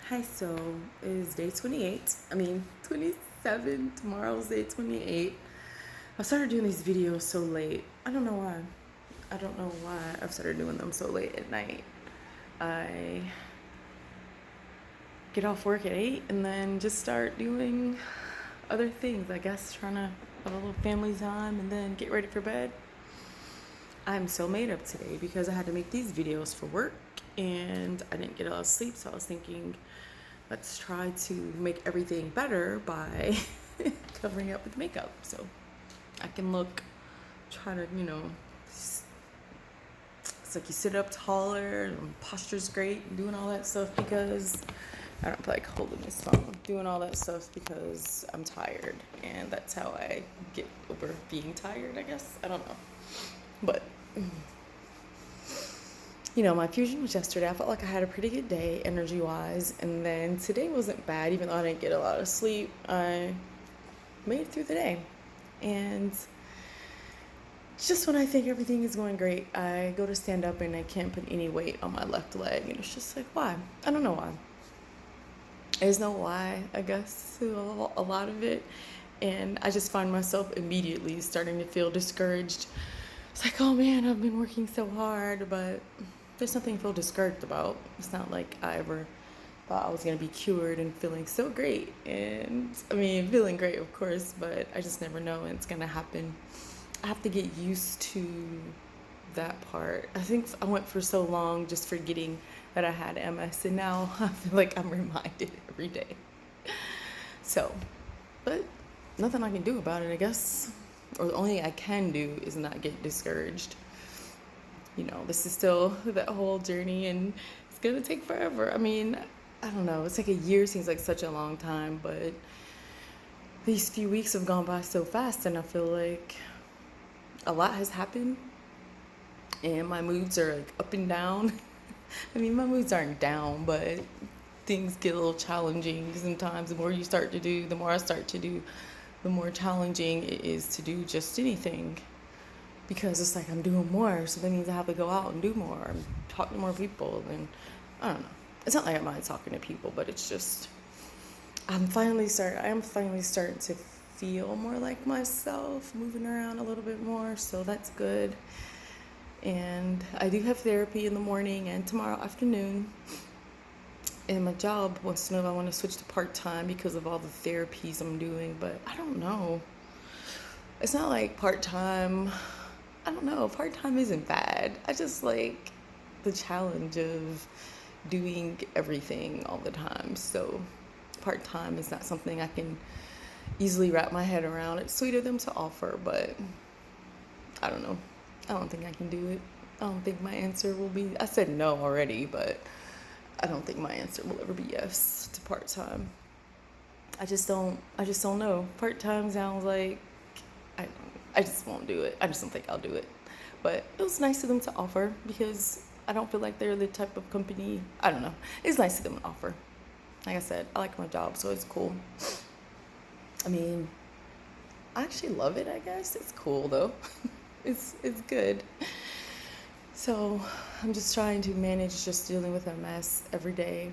Hi, so it is day 28. 27. Tomorrow's day 28. I started doing these videos so late. I don't know why. I don't know why I've started doing them so late at night. I get off work at 8 and then just start doing other things. I guess trying to have a little family time and then get ready for bed. I'm so made up today because I had to make these videos for work and I didn't get a lot of sleep. So I was thinking, let's try to make everything better by covering up with makeup so I can try to, it's like you sit up taller and posture's great and doing all that stuff because I don't feel like holding this phone. Doing all that stuff because I'm tired and that's how I get over being tired, I guess. I don't know. But my fusion was yesterday. I felt like I had a pretty good day energy wise. And then today wasn't bad, even though I didn't get a lot of sleep. I made it through the day. And just when I think everything is going great, I go to stand up and I can't put any weight on my left leg. And it's just like, why? I don't know why. There's no why, I guess, to a lot of it. And I just find myself immediately starting to feel discouraged. It's like, oh man, I've been working so hard, but there's nothing to feel discouraged about. It's not like I ever thought I was going to be cured and feeling so great. And feeling great, of course, but I just never know when it's going to happen. I have to get used to that part. I think I went for so long just forgetting that I had MS, and now I feel like I'm reminded every day. So, but nothing I can do about it, I guess. Or the only thing I can do is not get discouraged. This is still that whole journey and it's going to take forever. I don't know. It's like a year seems like such a long time, but these few weeks have gone by so fast and I feel like a lot has happened and my moods are like up and down. My moods aren't down, but things get a little challenging sometimes. The more you start to do, the more I start to do, the more challenging it is to do just anything. Because it's like I'm doing more, so that means I have to go out and do more and talk to more people. And I don't know. It's not like I'm not talking to people, but it's just I am finally starting to feel more like myself, moving around a little bit more. So that's good. And I do have therapy in the morning and tomorrow afternoon. And my job wants to know if I want to switch to part-time because of all the therapies I'm doing, but I don't know. It's not like part-time. I don't know. Part-time isn't bad. I just like the challenge of doing everything all the time. So part-time is not something I can easily wrap my head around. It's sweet of them to offer, but I don't know. I don't think I can do it. I don't think my answer will be, I said no already, but I don't think my answer will ever be yes to part-time. I just don't know. Part-time sounds like I just won't do it. I just don't think I'll do it. But it was nice of them to offer because I don't feel like they're the type of company. I don't know. It's nice of them to offer. Like I said, I like my job, so it's cool. I actually love it, I guess. It's cool though. It's good. So I'm just trying to manage just dealing with a mess every day,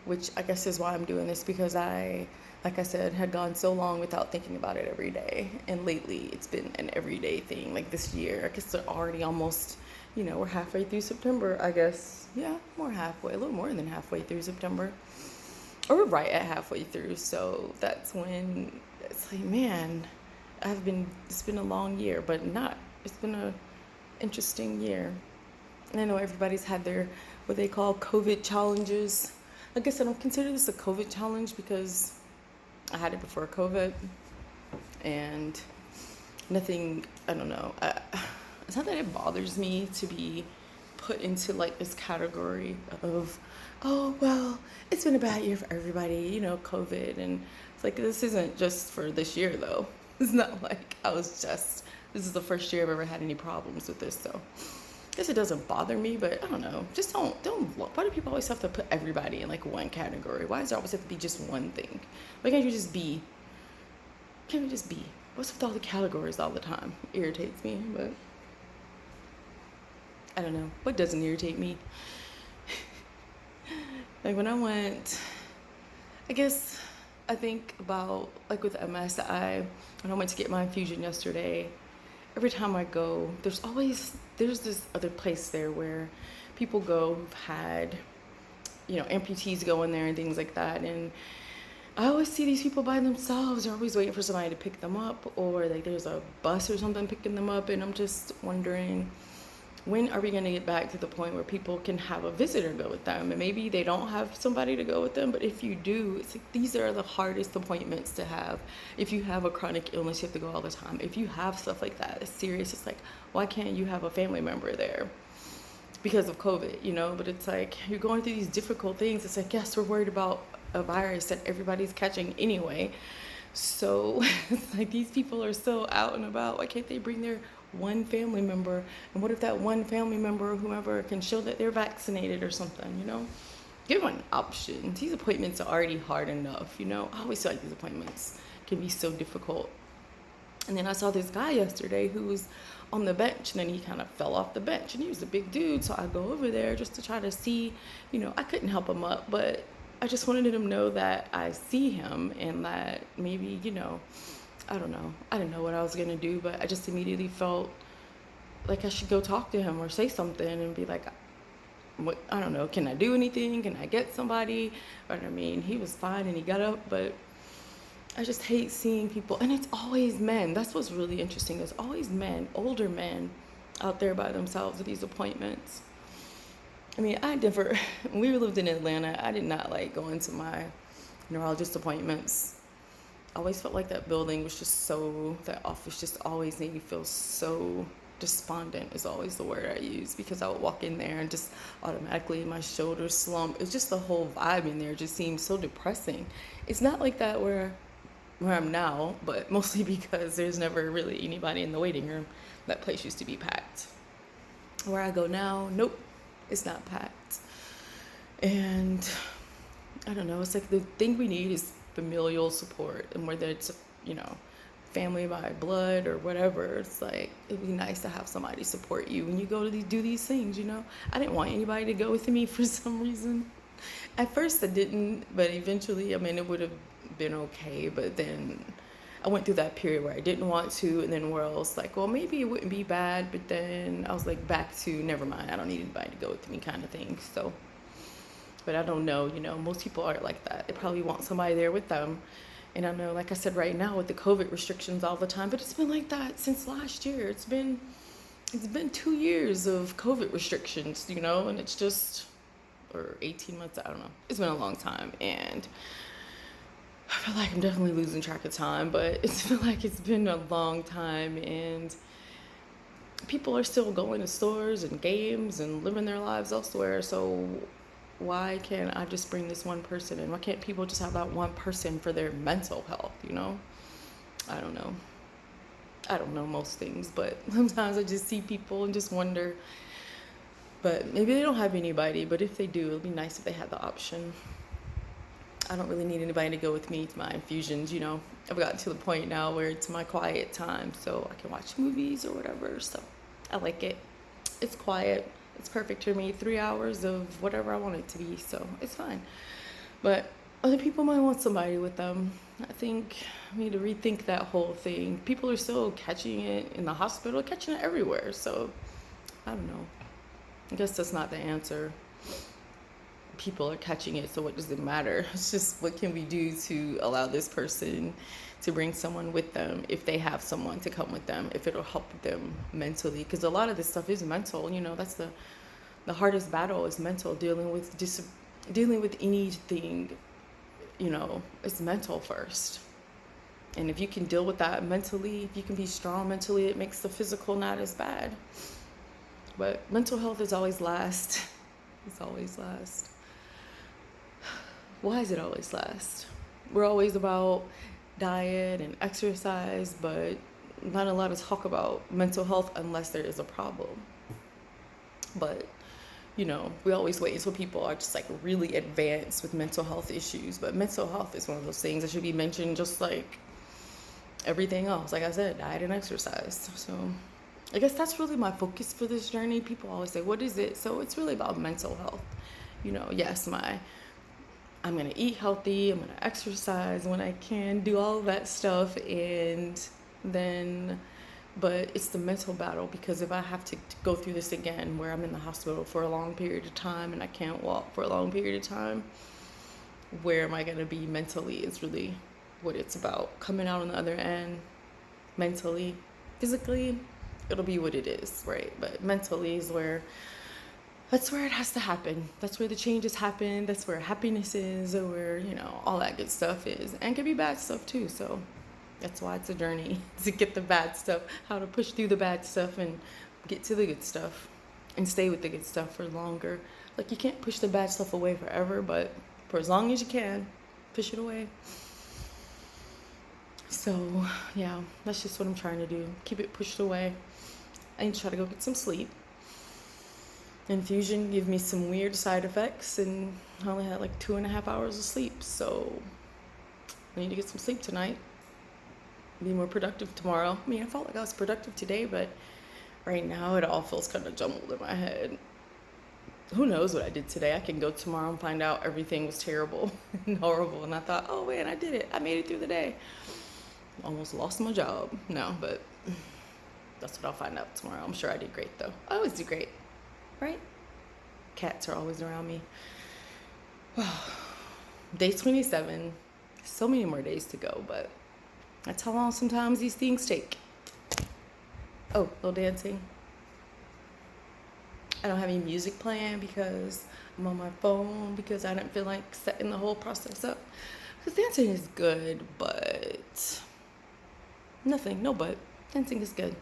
which I guess is why I'm doing this because like I said, had gone so long without thinking about it every day. And lately it's been an everyday thing. Like this year, I guess they're already almost, we're halfway through September, I guess. Yeah, more halfway, a little more than halfway through September. Or we're right at halfway through. So that's when it's like, man, it's been a long year, but it's been a interesting year. And I know everybody's had their, what they call COVID challenges. I guess I don't consider this a COVID challenge because I had it before COVID and nothing, I don't know. It's not that it bothers me to be put into like this category of, oh, well, it's been a bad year for everybody, COVID. And it's like, this isn't just for this year though. It's not like this is the first year I've ever had any problems with this. So I guess it doesn't bother me, but I don't know. Just don't. Why do people always have to put everybody in like one category? Why does it always have to be just one thing? Why can't you just be? Can't we just be? What's with all the categories all the time? It irritates me, but I don't know. What doesn't irritate me? Like when I went, I guess I think about like with MS, when I went to get my infusion yesterday, every time I go, there's this other place there where people go who've had, amputees go in there and things like that. And I always see these people by themselves. They're always waiting for somebody to pick them up, or like there's a bus or something picking them up. And I'm just wondering, when are we going to get back to the point where people can have a visitor go with them? And maybe they don't have somebody to go with them, but if you do, it's like these are the hardest appointments to have. If you have a chronic illness, you have to go all the time. If you have stuff like that, it's serious. It's like, why can't you have a family member there? Because of COVID, but it's like you're going through these difficult things. It's like, yes, we're worried about a virus that everybody's catching anyway. So it's like these people are still out and about. Why can't they bring their one family member? And what if that one family member or whomever can show that they're vaccinated or something? Give them an option. These appointments are already hard enough. I always feel like these appointments can be so difficult. And then I saw this guy yesterday who was on the bench, and then he kind of fell off the bench, and he was a big dude. So I go over there just to try to see, I couldn't help him up, but I just wanted him to know that I see him, and that maybe, I don't know. I didn't know what I was going to do, but I just immediately felt like I should go talk to him or say something and be like, what, I don't know, can I do anything? Can I get somebody? But I mean, he was fine and he got up, but I just hate seeing people, and it's always men. That's what's really interesting. It's always men, older men out there by themselves at these appointments. I mean, when we lived in Atlanta, I did not like going to my neurologist appointments. I always felt like that office just always made me feel so despondent is always the word I use, because I would walk in there and just automatically my shoulders slump. It's just the whole vibe in there just seems so depressing. It's not like that where I'm now, but mostly because there's never really anybody in the waiting room. That place used to be packed. Where I go now, nope, it's not packed. And I don't know, it's like the thing we need is familial support, and whether it's, family by blood or whatever, it's like, it'd be nice to have somebody support you when you go to do these things, I didn't want anybody to go with me for some reason. At first I didn't, but eventually, it would have been okay, but then I went through that period where I didn't want to, and then where I was like, well, maybe it wouldn't be bad, but then I was like back to never mind, I don't need anybody to go with me kind of thing. So, but I don't know, most people aren't like that. They probably want somebody there with them. And I know, like I said, right now with the COVID restrictions all the time, but it's been like that since last year. It's been 2 years of COVID restrictions, and it's just, or 18 months, I don't know. It's been a long time, and I feel like I'm definitely losing track of time, but it's feel like it's been a long time, and people are still going to stores and games and living their lives elsewhere. So why can't I just bring this one person in? Why can't people just have that one person for their mental health, I don't know. I don't know most things, but sometimes I just see people and just wonder. But maybe they don't have anybody, but if they do, it'd be nice if they had the option. I don't really need anybody to go with me to my infusions, I've gotten to the point now where it's my quiet time, so I can watch movies or whatever, so I like it. It's quiet. It's perfect for me. 3 hours of whatever I want it to be, so it's fine. But other people might want somebody with them. I think I need to rethink that whole thing. People are still catching it in the hospital, catching it everywhere, so I don't know. I guess that's not the answer. People are catching it, so what does it matter? It's just, what can we do to allow this person to bring someone with them, if they have someone to come with them, if it'll help them mentally, because a lot of this stuff is mental. That's the hardest battle is mental. Dealing with anything, it's mental first. And if you can deal with that mentally, if you can be strong mentally, it makes the physical not as bad. But mental health is always last. It's always last. Why is it always last? We're always about diet and exercise, but not a lot of talk about mental health unless there is a problem. But, we always wait until people are just like really advanced with mental health issues. But mental health is one of those things that should be mentioned just like everything else. Like I said, diet and exercise. So I guess that's really my focus for this journey. People always say, what is it? So it's really about mental health. Yes, my I'm gonna eat healthy, I'm gonna exercise when I can, do all of that stuff, and then, but it's the mental battle, because if I have to go through this again where I'm in the hospital for a long period of time and I can't walk for a long period of time, where am I gonna be mentally is really what it's about. Coming out on the other end, mentally, physically, it'll be what it is, right? But mentally is where, that's where it has to happen. That's where the changes happen. That's where happiness is, or where, all that good stuff is. And it can be bad stuff too. So that's why it's a journey to get the bad stuff, how to push through the bad stuff and get to the good stuff and stay with the good stuff for longer. Like, you can't push the bad stuff away forever, but for as long as you can, push it away. So, yeah, that's just what I'm trying to do. Keep it pushed away. I need to try to go get some sleep. Infusion gave me some weird side effects, and I only had like 2.5 hours of sleep. So I need to get some sleep tonight. Be more productive tomorrow. I mean, I felt like I was productive today, but right now it all feels kind of jumbled in my head. Who knows what I did today? I can go tomorrow and find out everything was terrible and horrible. And I thought, oh man, I did it. I made it through the day. Almost lost my job. No, but that's what I'll find out tomorrow. I'm sure I did great though. I always do great, right? Cats are always around me. Day 27. So many more days to go, but that's how long sometimes these things take. Oh, little dancing. I don't have any music playing because I'm on my phone, because I didn't feel like setting the whole process up. Because dancing is good, but nothing, no but. Dancing is good.